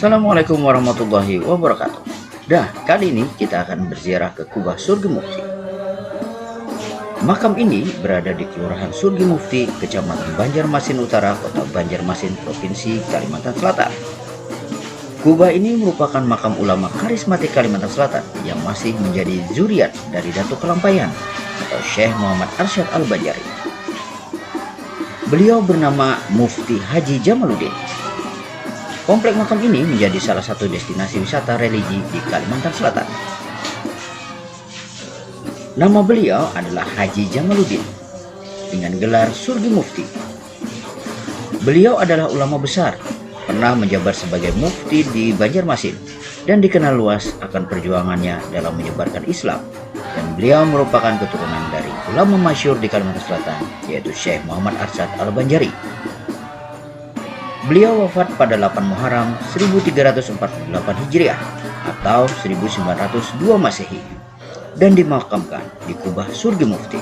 Assalamualaikum warahmatullahi wabarakatuh. Kali ini kita akan berziarah ke Kubah Surgi Mufti. Makam ini berada di Kelurahan Surgi Mufti, Kecamatan Banjarmasin Utara, Kota Banjarmasin, Provinsi Kalimantan Selatan. Kubah ini merupakan makam ulama karismatik Kalimantan Selatan yang masih menjadi zuriat dari Datuk Kelampaian atau Syekh Muhammad Arsyad Al-Banjari. Beliau bernama Mufti Haji Jamaluddin. Komplek makam ini menjadi salah satu destinasi wisata religi di Kalimantan Selatan. Nama beliau adalah Haji Jamaluddin dengan gelar Surgi Mufti. Beliau adalah ulama besar, pernah menjabat sebagai mufti di Banjarmasin dan dikenal luas akan perjuangannya dalam menyebarkan Islam. Dan beliau merupakan keturunan dari ulama masyhur di Kalimantan Selatan, yaitu Syekh Muhammad Arsyad Al-Banjari. Beliau wafat pada 8 Muharram 1348 Hijriah atau 1902 Masehi dan dimakamkan di Kubah Surgi Mufti.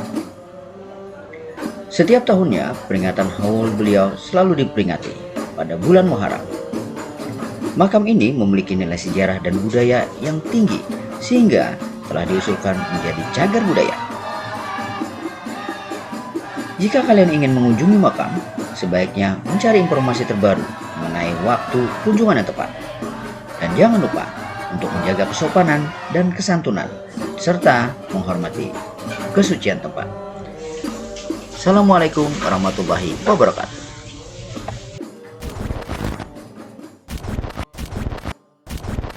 Setiap tahunnya peringatan haul beliau selalu diperingati pada bulan Muharram. Makam ini memiliki nilai sejarah dan budaya yang tinggi sehingga telah diusulkan menjadi cagar budaya. Jika kalian ingin mengunjungi makam, sebaiknya mencari informasi terbaru mengenai waktu kunjungan yang tepat. Dan jangan lupa untuk menjaga kesopanan dan kesantunan, serta menghormati kesucian tempat. Assalamualaikum warahmatullahi wabarakatuh.